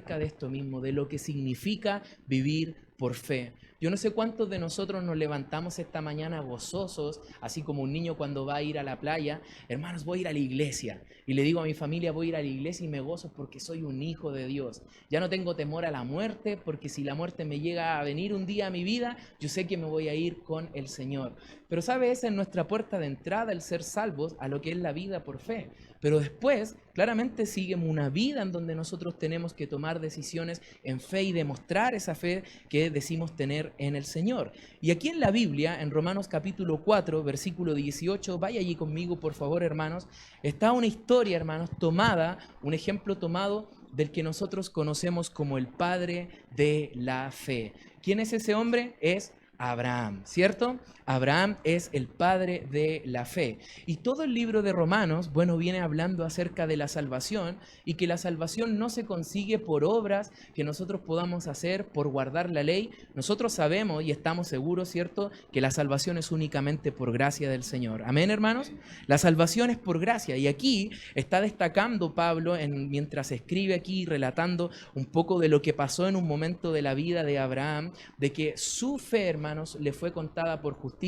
acerca de esto mismo, de lo que significa vivir por fe. Yo no sé cuántos de nosotros nos levantamos esta mañana gozosos, así como un niño cuando va a ir a la playa. Hermanos, voy a ir a la iglesia. Y le digo a mi familia, voy a ir a la iglesia y me gozo porque soy un hijo de Dios. Ya no tengo temor a la muerte, porque si la muerte me llega a venir un día a mi vida, yo sé que me voy a ir con el Señor. Pero sabe, esa es nuestra puerta de entrada, el ser salvos a lo que es la vida por fe. Pero después, claramente sigue una vida en donde nosotros tenemos que tomar decisiones en fe y demostrar esa fe que decimos tener en el Señor. Y aquí en la Biblia, en Romanos capítulo 4, versículo 18, vaya allí conmigo, por favor, hermanos, está una historia, hermanos, tomada, un ejemplo tomado del que nosotros conocemos como el padre de la fe. ¿Quién es ese hombre? Es Abraham, ¿cierto? Abraham es el padre de la fe. Y todo el libro de Romanos, bueno, viene hablando acerca de la salvación y que la salvación no se consigue por obras que nosotros podamos hacer, por guardar la ley. Nosotros sabemos y estamos seguros, ¿cierto?, que la salvación es únicamente por gracia del Señor. Amén, hermanos. La salvación es por gracia. Y aquí está destacando Pablo, mientras escribe aquí, relatando un poco de lo que pasó en un momento de la vida de Abraham, de que su fe, hermanos, le fue contada por justicia.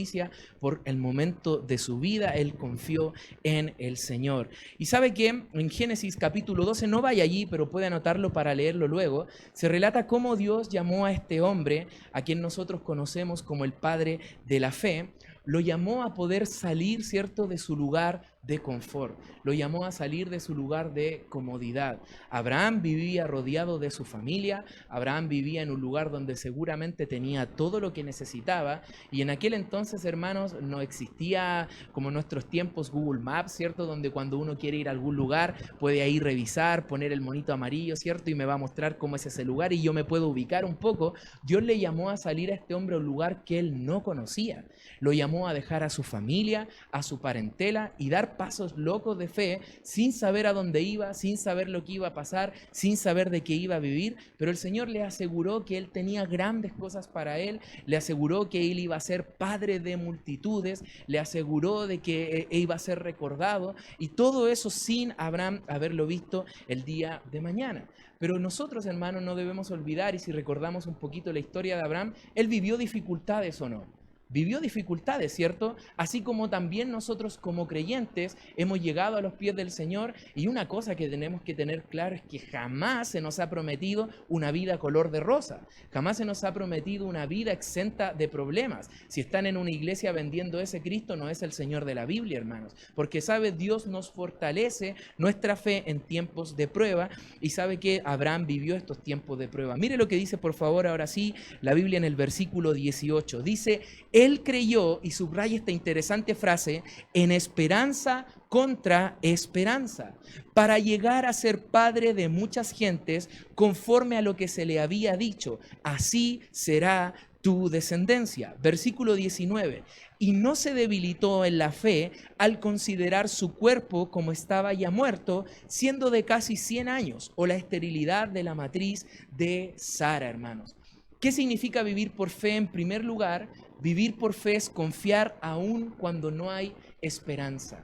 Por el momento de su vida, él confió en el Señor. Y sabe que en Génesis capítulo 12, no vaya allí, pero puede anotarlo para leerlo luego, se relata cómo Dios llamó a este hombre, a quien nosotros conocemos como el padre de la fe, lo llamó a poder salir, ¿cierto?, de su lugar de confort, lo llamó a salir de su lugar de comodidad. Abraham vivía rodeado de su familia, Abraham vivía en un lugar donde seguramente tenía todo lo que necesitaba, y en aquel entonces, hermanos, no existía como en nuestros tiempos Google Maps, ¿cierto?, donde cuando uno quiere ir a algún lugar puede ahí revisar, poner el monito amarillo, ¿cierto?, y me va a mostrar cómo es ese lugar y yo me puedo ubicar un poco. Dios le llamó a salir a este hombre a un lugar que él no conocía, lo llamó a dejar a su familia, a su parentela y dar pasos locos de fe sin saber a dónde iba, sin saber lo que iba a pasar, sin saber de qué iba a vivir, pero el Señor le aseguró que él tenía grandes cosas para él, le aseguró que él iba a ser padre de multitudes, le aseguró de que iba a ser recordado, y todo eso sin Abraham haberlo visto el día de mañana. Pero nosotros, hermanos, no debemos olvidar, y si recordamos un poquito la historia de Abraham, él vivió dificultades o no. Vivió dificultades, ¿cierto? Así como también nosotros como creyentes hemos llegado a los pies del Señor, y una cosa que tenemos que tener claro es que jamás se nos ha prometido una vida color de rosa, jamás se nos ha prometido una vida exenta de problemas. Si están en una iglesia vendiendo ese Cristo, no es el Señor de la Biblia, hermanos, porque sabe, Dios nos fortalece nuestra fe en tiempos de prueba, y sabe que Abraham vivió estos tiempos de prueba. Mire lo que dice, por favor, ahora sí, la Biblia en el versículo 18, dice: él creyó, y subraya esta interesante frase, en esperanza contra esperanza, para llegar a ser padre de muchas gentes, conforme a lo que se le había dicho: así será tu descendencia. Versículo 19. Y no se debilitó en la fe al considerar su cuerpo como estaba ya muerto, siendo de casi 100 años, o la esterilidad de la matriz de Sara, hermanos. ¿Qué significa vivir por fe? En primer lugar, vivir por fe es confiar aún cuando no hay esperanza.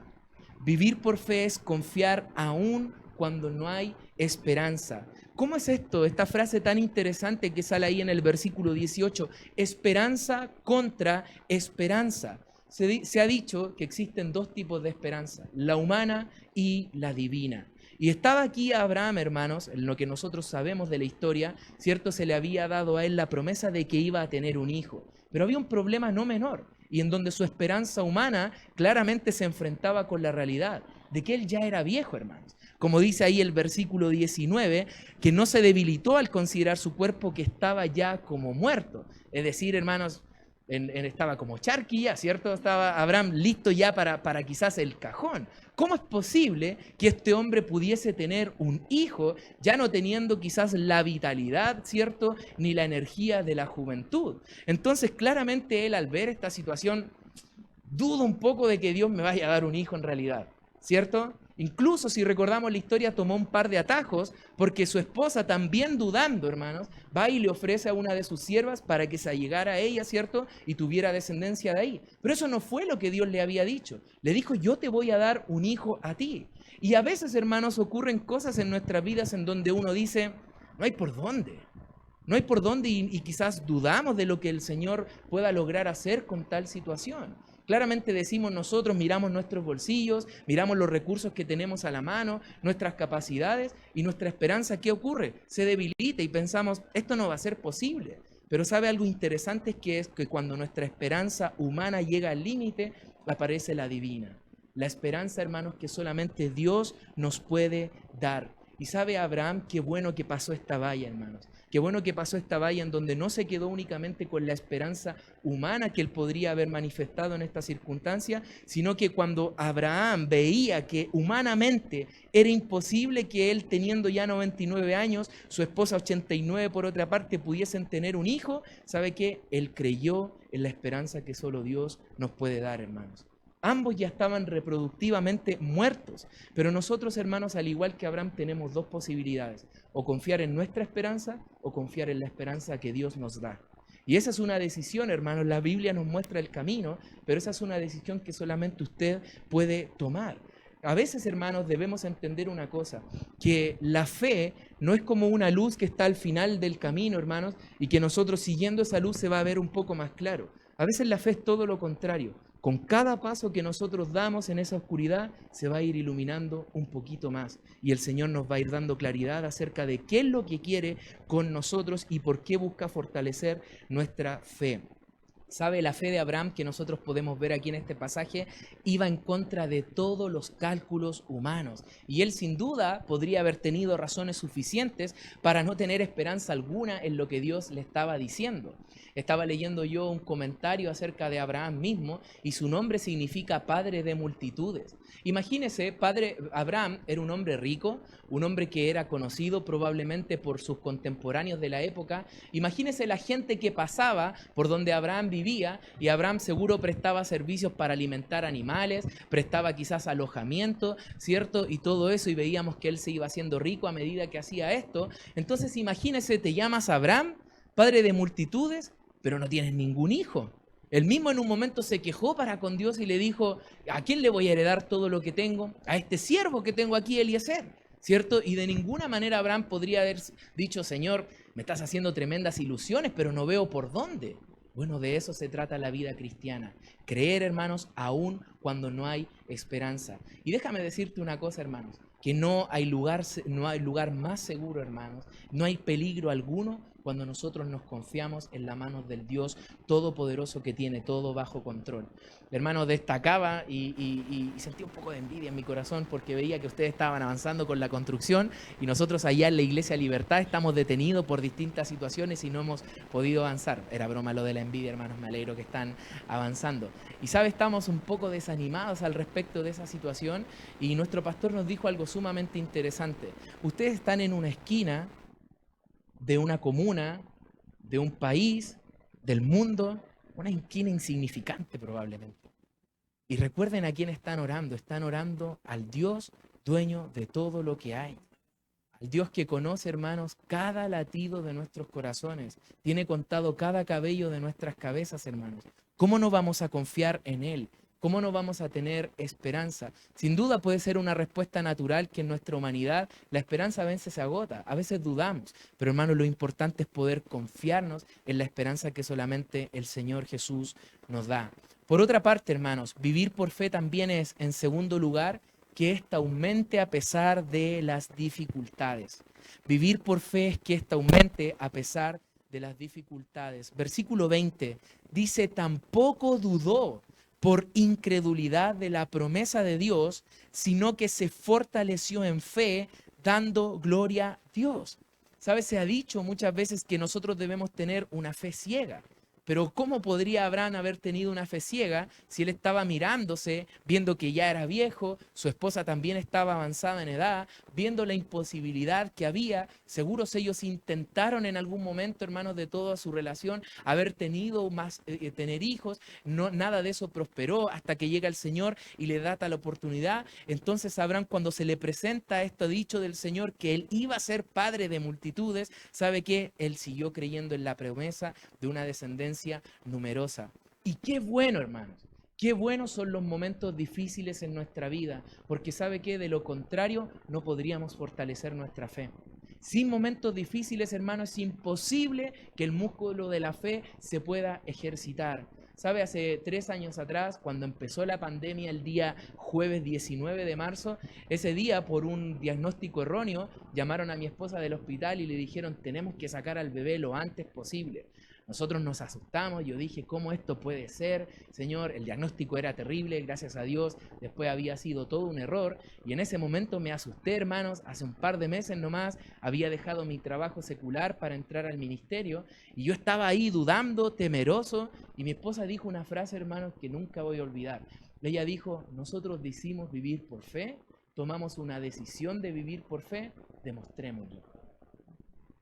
Vivir por fe es confiar aún cuando no hay esperanza. ¿Cómo es esto? Esta frase tan interesante que sale ahí en el versículo 18, esperanza contra esperanza. Se ha dicho que existen dos tipos de esperanza, la humana y la divina. Y estaba aquí Abraham, hermanos, en lo que nosotros sabemos de la historia, ¿cierto? Se le había dado a él la promesa de que iba a tener un hijo. Pero había un problema no menor, y en donde su esperanza humana claramente se enfrentaba con la realidad de que él ya era viejo, hermanos. Como dice ahí el versículo 19, que no se debilitó al considerar su cuerpo que estaba ya como muerto. Es decir, hermanos, estaba como charquilla, ¿cierto? Estaba Abraham listo ya para quizás el cajón. ¿Cómo es posible que este hombre pudiese tener un hijo ya no teniendo quizás la vitalidad, ¿cierto?, ni la energía de la juventud? Entonces, claramente él, al ver esta situación, duda un poco de que Dios me vaya a dar un hijo en realidad, ¿cierto? Incluso si recordamos la historia, tomó un par de atajos, porque su esposa, también dudando, hermanos, va y le ofrece a una de sus siervas para que se allegara a ella, ¿cierto?, y tuviera descendencia de ahí. Pero eso no fue lo que Dios le había dicho. Le dijo: yo te voy a dar un hijo a ti. Y a veces, hermanos, ocurren cosas en nuestras vidas en donde uno dice: No hay por dónde. No hay por dónde y quizás dudamos de lo que el Señor pueda lograr hacer con tal situación. Claramente decimos nosotros, miramos nuestros bolsillos, miramos los recursos que tenemos a la mano, nuestras capacidades y nuestra esperanza, ¿qué ocurre? Se debilita y pensamos, esto no va a ser posible. Pero ¿sabe algo interesante? Es que cuando nuestra esperanza humana llega al límite, aparece la divina. La esperanza, hermanos, que solamente Dios nos puede dar. Y sabe Abraham, qué bueno que pasó esta valla, hermanos. Qué bueno que pasó esta valla en donde no se quedó únicamente con la esperanza humana que él podría haber manifestado en esta circunstancia, sino que cuando Abraham veía que humanamente era imposible que él, teniendo ya 99 años, su esposa 89 por otra parte, pudiesen tener un hijo, ¿sabe qué? Él creyó en la esperanza que solo Dios nos puede dar, hermanos. Ambos ya estaban reproductivamente muertos, pero nosotros, hermanos, al igual que Abraham, tenemos dos posibilidades: o confiar en nuestra esperanza o confiar en la esperanza que Dios nos da. Y esa es una decisión, hermanos. La Biblia nos muestra el camino, pero esa es una decisión que solamente usted puede tomar. A veces, hermanos, debemos entender una cosa, que la fe no es como una luz que está al final del camino, hermanos, y que nosotros siguiendo esa luz se va a ver un poco más claro. A veces la fe es todo lo contrario. Con cada paso que nosotros damos en esa oscuridad, se va a ir iluminando un poquito más. Y el Señor nos va a ir dando claridad acerca de qué es lo que quiere con nosotros y por qué busca fortalecer nuestra fe. ¿Sabe? La fe de Abraham que nosotros podemos ver aquí en este pasaje iba en contra de todos los cálculos humanos. Y él sin duda podría haber tenido razones suficientes para no tener esperanza alguna en lo que Dios le estaba diciendo. Estaba leyendo yo un comentario acerca de Abraham mismo y su nombre significa padre de multitudes. Imagínese, Abraham era un hombre rico, un hombre que era conocido probablemente por sus contemporáneos de la época. Imagínese la gente que pasaba por donde Abraham vivía, y Abraham seguro prestaba servicios para alimentar animales, prestaba quizás alojamiento, ¿cierto? Y todo eso, y veíamos que él se iba haciendo rico a medida que hacía esto. Entonces imagínese, te llamas Abraham, padre de multitudes, pero no tienes ningún hijo. Él mismo en un momento se quejó para con Dios y le dijo, ¿a quién le voy a heredar todo lo que tengo? A este siervo que tengo aquí, Eliezer, ¿cierto? Y de ninguna manera Abraham podría haber dicho, Señor, me estás haciendo tremendas ilusiones, pero no veo por dónde. Bueno, de eso se trata la vida cristiana. Creer, hermanos, aún cuando no hay esperanza. Y déjame decirte una cosa, hermanos, que no hay lugar más seguro, hermanos, no hay peligro alguno cuando nosotros nos confiamos en la mano del Dios Todopoderoso que tiene todo bajo control. Hermano, destacaba y sentí un poco de envidia en mi corazón porque veía que ustedes estaban avanzando con la construcción y nosotros allá en la Iglesia Libertad estamos detenidos por distintas situaciones y no hemos podido avanzar. Era broma lo de la envidia, hermanos, me alegro que están avanzando. Y sabe, estamos un poco desanimados al respecto de esa situación y nuestro pastor nos dijo algo sumamente interesante. Ustedes están en una esquina de una comuna, de un país, del mundo, una esquina insignificante probablemente. Y recuerden a quién están orando al Dios dueño de todo lo que hay. Al Dios que conoce, hermanos, cada latido de nuestros corazones, tiene contado cada cabello de nuestras cabezas, hermanos. ¿Cómo no vamos a confiar en Él? ¿Cómo no vamos a tener esperanza? Sin duda puede ser una respuesta natural que en nuestra humanidad la esperanza a veces se agota, a veces dudamos, pero hermanos, lo importante es poder confiarnos en la esperanza que solamente el Señor Jesús nos da. Por otra parte, hermanos, vivir por fe también es, en segundo lugar, que ésta aumente a pesar de las dificultades. Vivir por fe es que ésta aumente a pesar de las dificultades. Versículo 20 dice, tampoco dudó por incredulidad de la promesa de Dios, sino que se fortaleció en fe, dando gloria a Dios. ¿Sabes? Se ha dicho muchas veces que nosotros debemos tener una fe ciega. Pero ¿cómo podría Abraham haber tenido una fe ciega si él estaba mirándose, viendo que ya era viejo, su esposa también estaba avanzada en edad, viendo la imposibilidad que había? Seguros ellos intentaron en algún momento, hermanos, de toda su relación, haber tenido tener hijos, no, nada de eso prosperó hasta que llega el Señor y le da tal oportunidad. Entonces Abraham, cuando se le presenta esto dicho del Señor, que él iba a ser padre de multitudes, ¿sabe qué? Él siguió creyendo en la promesa de una descendencia numerosa. Y qué bueno, hermanos, qué buenos son los momentos difíciles en nuestra vida, porque sabe que de lo contrario no podríamos fortalecer nuestra fe. Sin momentos difíciles, hermano, es imposible que el músculo de la fe se pueda ejercitar. ¿Sabe? Hace 3 años atrás, cuando empezó la pandemia, el día jueves 19 de marzo, ese día, por un diagnóstico erróneo, llamaron a mi esposa del hospital y le dijeron, tenemos que sacar al bebé lo antes posible. Nosotros nos asustamos, yo dije, ¿cómo esto puede ser? Señor, el diagnóstico era terrible, gracias a Dios, después había sido todo un error, y en ese momento me asusté, hermanos, hace un par de meses nomás, había dejado mi trabajo secular para entrar al ministerio, y yo estaba ahí dudando, temeroso, y mi esposa dijo una frase, hermanos, que nunca voy a olvidar. Ella dijo, nosotros decidimos vivir por fe, tomamos una decisión de vivir por fe, demostrémoslo.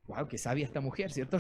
Wow, qué sabia esta mujer, ¿cierto?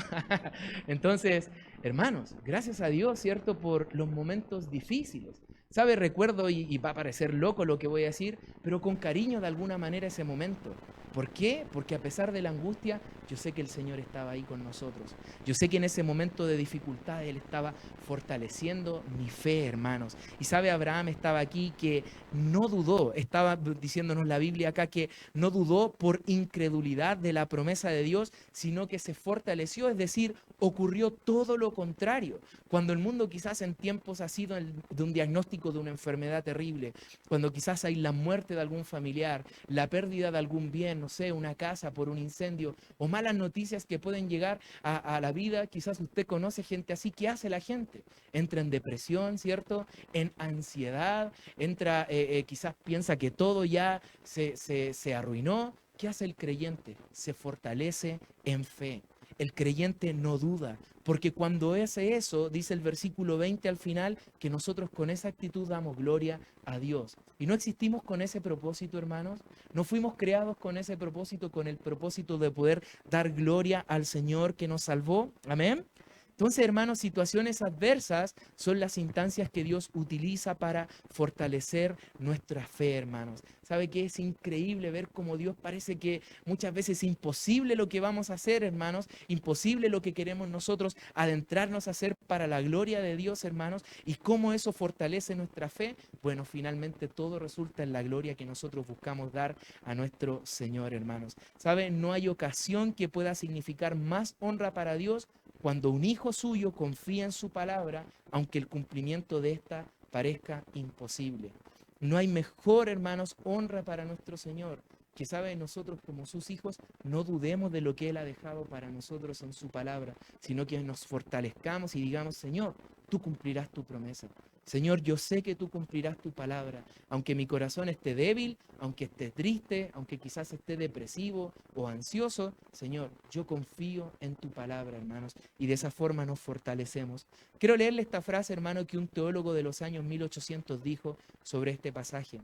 Entonces, hermanos, gracias a Dios, ¿cierto? Por los momentos difíciles. ¿Sabe? Recuerdo, y va a parecer loco lo que voy a decir, pero con cariño de alguna manera ese momento. ¿Por qué? Porque a pesar de la angustia, yo sé que el Señor estaba ahí con nosotros. Yo sé que en ese momento de dificultad Él estaba fortaleciendo mi fe, hermanos. Y sabe, Abraham estaba aquí que no dudó, estaba diciéndonos la Biblia acá que no dudó por incredulidad de la promesa de Dios, sino que se fortaleció, es decir, ocurrió todo lo contrario. Cuando el mundo quizás en tiempos ha sido de un diagnóstico de una enfermedad terrible, cuando quizás hay la muerte de algún familiar, la pérdida de algún bien, no sé, una casa por un incendio, o malas noticias que pueden llegar a la vida, quizás usted conoce gente así. ¿Qué hace la gente? Entra en depresión, ¿cierto? En ansiedad, entra, quizás piensa que todo ya se arruinó. ¿Qué hace el creyente? Se fortalece en fe. El creyente no duda, porque cuando hace eso, dice el versículo 20 al final, que nosotros con esa actitud damos gloria a Dios. Y no existimos con ese propósito, hermanos. No fuimos creados con ese propósito, con el propósito de poder dar gloria al Señor que nos salvó. Amén. Entonces, hermanos, situaciones adversas son las instancias que Dios utiliza para fortalecer nuestra fe, hermanos. ¿Sabe qué? Es increíble ver cómo Dios parece que muchas veces es imposible lo que vamos a hacer, hermanos, imposible lo que queremos nosotros adentrarnos a hacer para la gloria de Dios, hermanos, y cómo eso fortalece nuestra fe. Bueno, finalmente todo resulta en la gloria que nosotros buscamos dar a nuestro Señor, hermanos. ¿Sabe? No hay ocasión que pueda significar más honra para Dios cuando un hijo suyo confía en su palabra, aunque el cumplimiento de esta parezca imposible. No hay mejor, hermanos, honra para nuestro Señor, que sabe nosotros como sus hijos, no dudemos de lo que Él ha dejado para nosotros en su palabra, sino que nos fortalezcamos y digamos, Señor, tú cumplirás tu promesa. Señor, yo sé que tú cumplirás tu palabra, aunque mi corazón esté débil, aunque esté triste, aunque quizás esté depresivo o ansioso. Señor, yo confío en tu palabra, hermanos, y de esa forma nos fortalecemos. Quiero leerle esta frase, hermano, que un teólogo de los años 1800 dijo sobre este pasaje.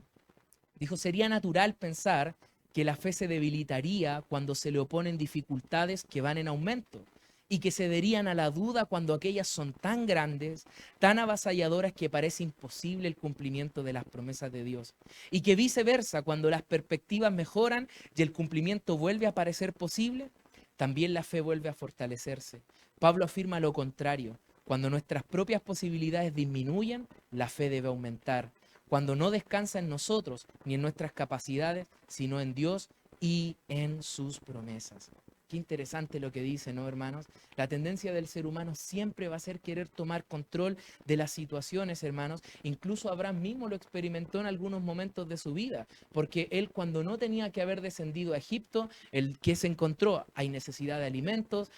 Dijo, sería natural pensar que la fe se debilitaría cuando se le oponen dificultades que van en aumento y que cederían a la duda cuando aquellas son tan grandes, tan avasalladoras que parece imposible el cumplimiento de las promesas de Dios. Y que viceversa, cuando las perspectivas mejoran y el cumplimiento vuelve a parecer posible, también la fe vuelve a fortalecerse. Pablo afirma lo contrario. Cuando nuestras propias posibilidades disminuyen, la fe debe aumentar. Cuando no descansa en nosotros ni en nuestras capacidades, sino en Dios y en sus promesas. Qué interesante lo que dice, ¿no, hermanos? La tendencia del ser humano siempre va a ser querer tomar control de las situaciones, hermanos. Incluso Abraham mismo lo experimentó en algunos momentos de su vida, porque él cuando no tenía que haber descendido a Egipto, el que se encontró, hay necesidad de alimentos,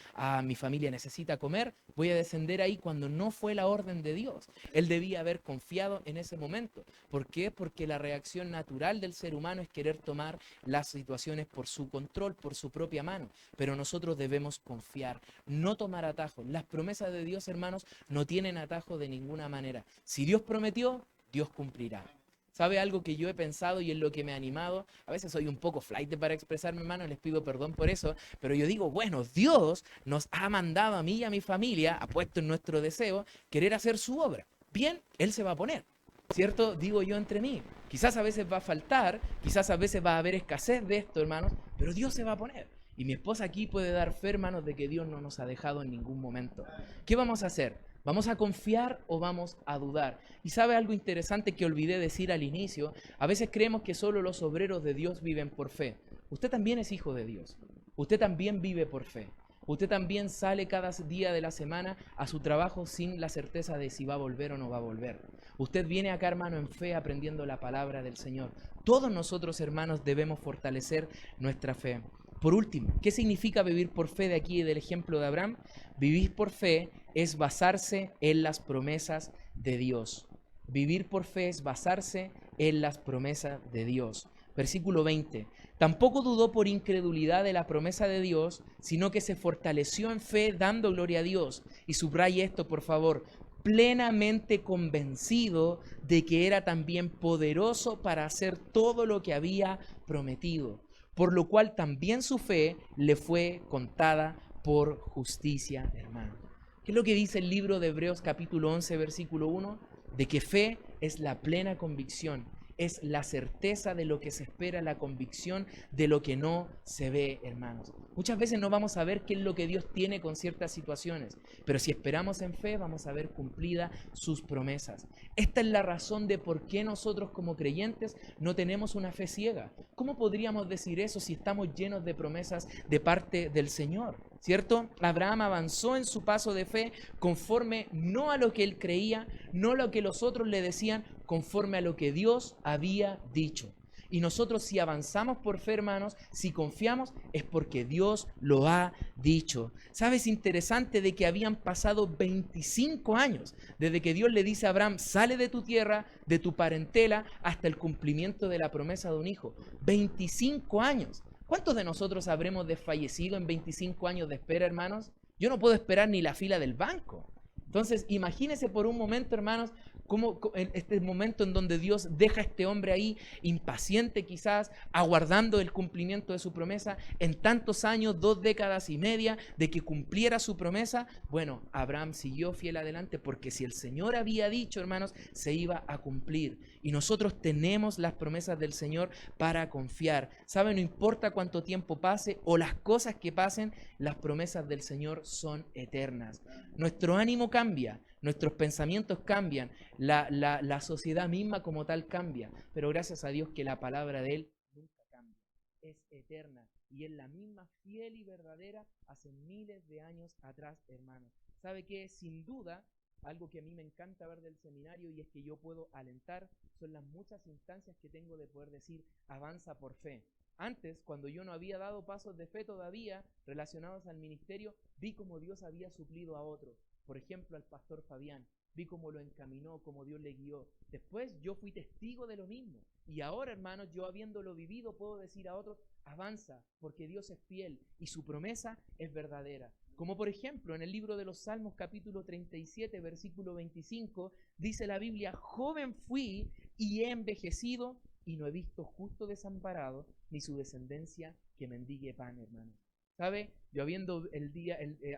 mi familia necesita comer, voy a descender ahí cuando no fue la orden de Dios. Él debía haber confiado en ese momento. ¿Por qué? Porque la reacción natural del ser humano es querer tomar las situaciones por su control, por su propia mano. Pero nosotros debemos confiar, no tomar atajos. Las promesas de Dios, hermanos, no tienen atajo de ninguna manera. Si Dios prometió, Dios cumplirá. ¿Sabe algo que yo he pensado y en lo que me ha animado? A veces soy un poco flight para expresarme, hermano, les pido perdón por eso, pero yo digo, bueno, Dios nos ha mandado a mí y a mi familia, ha puesto en nuestro deseo querer hacer su obra. Bien, Él se va a poner, ¿cierto? Digo yo entre mí. Quizás a veces va a faltar, quizás a veces va a haber escasez de esto, hermanos, pero Dios se va a poner. Y mi esposa aquí puede dar fe, hermanos, de que Dios no nos ha dejado en ningún momento. ¿Qué vamos a hacer? ¿Vamos a confiar o vamos a dudar? Y sabe algo interesante que olvidé decir al inicio. A veces creemos que solo los obreros de Dios viven por fe. Usted también es hijo de Dios. Usted también vive por fe. Usted también sale cada día de la semana a su trabajo sin la certeza de si va a volver o no va a volver. Usted viene acá, hermano, en fe aprendiendo la palabra del Señor. Todos nosotros, hermanos, debemos fortalecer nuestra fe. Por último, ¿qué significa vivir por fe de aquí del ejemplo de Abraham? Vivir por fe es basarse en las promesas de Dios. Vivir por fe es basarse en las promesas de Dios. Versículo 20. Tampoco dudó por incredulidad de la promesa de Dios, sino que se fortaleció en fe dando gloria a Dios. Y subraye esto, por favor, plenamente convencido de que era también poderoso para hacer todo lo que había prometido, por lo cual también su fe le fue contada por justicia, hermano. ¿Qué es lo que dice el libro de Hebreos capítulo 11, versículo 1? De que fe es la plena convicción, es la certeza de lo que se espera, la convicción de lo que no se ve, hermanos. Muchas veces no vamos a ver qué es lo que Dios tiene con ciertas situaciones, pero si esperamos en fe vamos a ver cumplida sus promesas. Esta es la razón de por qué nosotros como creyentes no tenemos una fe ciega. ¿Cómo podríamos decir eso si estamos llenos de promesas de parte del Señor? ¿Cierto? Abraham avanzó en su paso de fe conforme no a lo que él creía, no a lo que los otros le decían, conforme a lo que Dios había dicho. Y nosotros si avanzamos por fe, hermanos, si confiamos, es porque Dios lo ha dicho. ¿Sabes? Interesante de que habían pasado 25 años desde que Dios le dice a Abraham, sale de tu tierra, de tu parentela, hasta el cumplimiento de la promesa de un hijo. 25 años. ¿Cuántos de nosotros habremos desfallecido en 25 años de espera, hermanos? Yo no puedo esperar ni la fila del banco. Entonces, imagínense por un momento, hermanos, cómo este momento en donde Dios deja a este hombre ahí, impaciente quizás, aguardando el cumplimiento de su promesa, en tantos años, 2 décadas y media, de que cumpliera su promesa. Bueno, Abraham siguió fiel adelante, porque si el Señor había dicho, hermanos, se iba a cumplir. Y nosotros tenemos las promesas del Señor para confiar. ¿Sabe? No importa cuánto tiempo pase o las cosas que pasen, las promesas del Señor son eternas. Nuestro ánimo cambia, nuestros pensamientos cambian, la sociedad misma como tal cambia, pero gracias a Dios que la palabra de Él nunca cambia, es eterna y es la misma fiel y verdadera hace miles de años atrás, hermanos. ¿Sabe qué? Sin duda, algo que a mí me encanta ver del seminario y es que yo puedo alentar, son las muchas instancias que tengo de poder decir, avanza por fe. Antes, cuando yo no había dado pasos de fe todavía relacionados al ministerio, vi cómo Dios había suplido a otros. Por ejemplo, al pastor Fabián. Vi cómo lo encaminó, cómo Dios le guió. Después yo fui testigo de lo mismo. Y ahora, hermanos, yo habiéndolo vivido, puedo decir a otros, avanza, porque Dios es fiel y su promesa es verdadera. Como por ejemplo, en el libro de los Salmos, capítulo 37, versículo 25, dice la Biblia, joven fui y he envejecido y no he visto justo desamparado, ni su descendencia que mendigue pan, hermano. ¿Sabe? Yo habiendo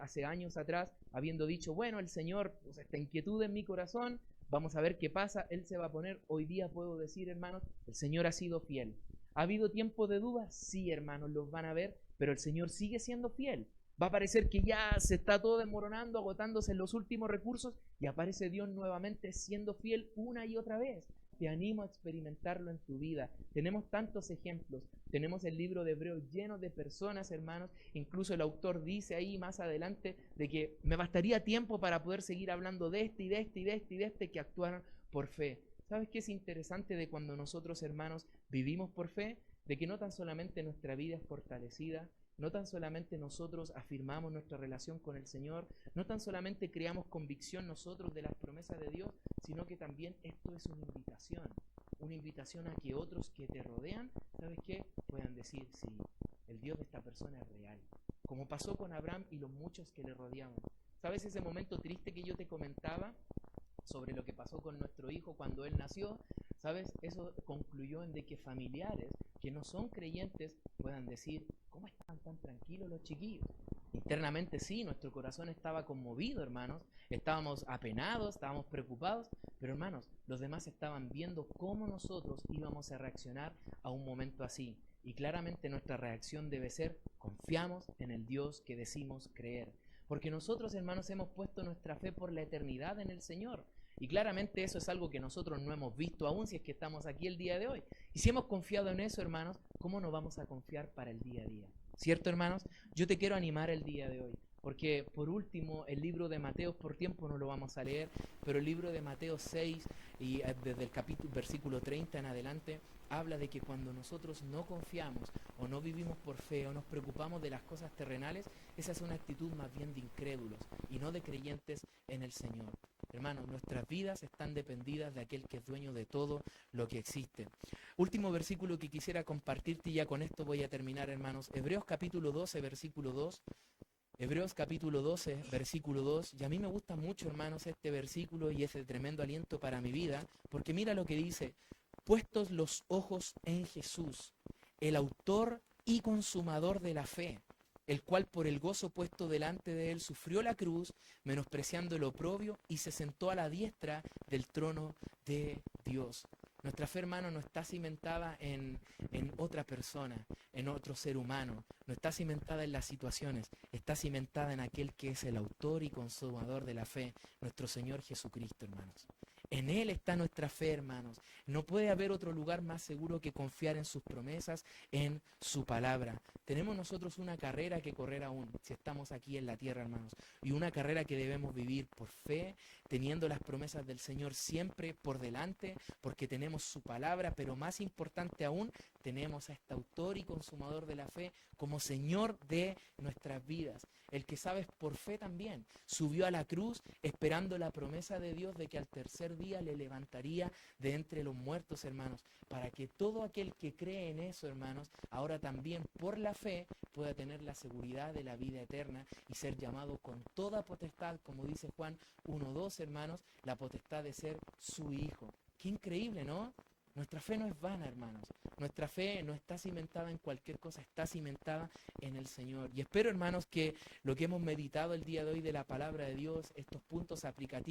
hace años atrás, habiendo dicho, bueno, el Señor, pues esta inquietud en mi corazón, vamos a ver qué pasa, Él se va a poner, hoy día puedo decir, hermanos, el Señor ha sido fiel. ¿Ha habido tiempo de duda? Sí, hermanos, los van a ver, pero el Señor sigue siendo fiel. Va a parecer que ya se está todo desmoronando, agotándose en los últimos recursos, y aparece Dios nuevamente siendo fiel una y otra vez. Te animo a experimentarlo en tu vida. Tenemos tantos ejemplos. Tenemos el libro de Hebreos lleno de personas, hermanos. Incluso el autor dice ahí más adelante de que me bastaría tiempo para poder seguir hablando de este y de este y de este y de este que actuaron por fe. ¿Sabes qué es interesante de cuando nosotros, hermanos, vivimos por fe? De que no tan solamente nuestra vida es fortalecida, no tan solamente nosotros afirmamos nuestra relación con el Señor, no tan solamente creamos convicción nosotros de las promesas de Dios, sino que también esto es una invitación a que otros que te rodean, ¿sabes qué? Puedan decir, sí, el Dios de esta persona es real, como pasó con Abraham y los muchos que le rodeaban. ¿Sabes ese momento triste que yo te comentaba sobre lo que pasó con nuestro hijo cuando él nació? ¿Sabes? Eso concluyó en de que familiares que no son creyentes puedan decir, ¿cómo están tan tranquilos los chiquillos? Internamente sí, nuestro corazón estaba conmovido, hermanos, estábamos apenados, estábamos preocupados, pero hermanos, los demás estaban viendo cómo nosotros íbamos a reaccionar a un momento así. Y claramente nuestra reacción debe ser, confiamos en el Dios que decimos creer. Porque nosotros, hermanos, hemos puesto nuestra fe por la eternidad en el Señor. Y claramente eso es algo que nosotros no hemos visto aún si es que estamos aquí el día de hoy. Y si hemos confiado en eso, hermanos, ¿cómo no vamos a confiar para el día a día? ¿Cierto, hermanos? Yo te quiero animar el día de hoy. Porque por último, el libro de Mateo, por tiempo no lo vamos a leer, pero el libro de Mateo 6 y desde el capítulo, versículo 30 en adelante, habla de que cuando nosotros no confiamos o no vivimos por fe o nos preocupamos de las cosas terrenales, esa es una actitud más bien de incrédulos y no de creyentes en el Señor. Hermanos, nuestras vidas están dependidas de aquel que es dueño de todo lo que existe. Último versículo que quisiera compartirte y ya con esto voy a terminar, hermanos. Hebreos capítulo 12, versículo 2. Hebreos capítulo 12, versículo 2, y a mí me gusta mucho, hermanos, este versículo y ese tremendo aliento para mi vida, porque mira lo que dice: puestos los ojos en Jesús, el autor y consumador de la fe, el cual por el gozo puesto delante de él sufrió la cruz, menospreciando el oprobio, y se sentó a la diestra del trono de Dios. Nuestra fe, hermano, no está cimentada en otra persona, en otro ser humano, no está cimentada en las situaciones, está cimentada en aquel que es el autor y consumador de la fe, nuestro Señor Jesucristo, hermanos. En Él está nuestra fe, hermanos. No puede haber otro lugar más seguro que confiar en sus promesas, en su palabra. Tenemos nosotros una carrera que correr aún, si estamos aquí en la tierra, hermanos. Y una carrera que debemos vivir por fe, teniendo las promesas del Señor siempre por delante, porque tenemos su palabra, pero más importante aún, tenemos a este autor y consumador de la fe como Señor de nuestras vidas. El que sabes por fe también, subió a la cruz esperando la promesa de Dios de que al tercer día le levantaría de entre los muertos, hermanos, para que todo aquel que cree en eso, hermanos, ahora también por la fe pueda tener la seguridad de la vida eterna y ser llamado con toda potestad, como dice Juan 1:2, hermanos, la potestad de ser su hijo. Qué increíble, ¿no? Nuestra fe no es vana, hermanos. Nuestra fe no está cimentada en cualquier cosa, está cimentada en el Señor. Y espero, hermanos, que lo que hemos meditado el día de hoy de la palabra de Dios, estos puntos aplicativos,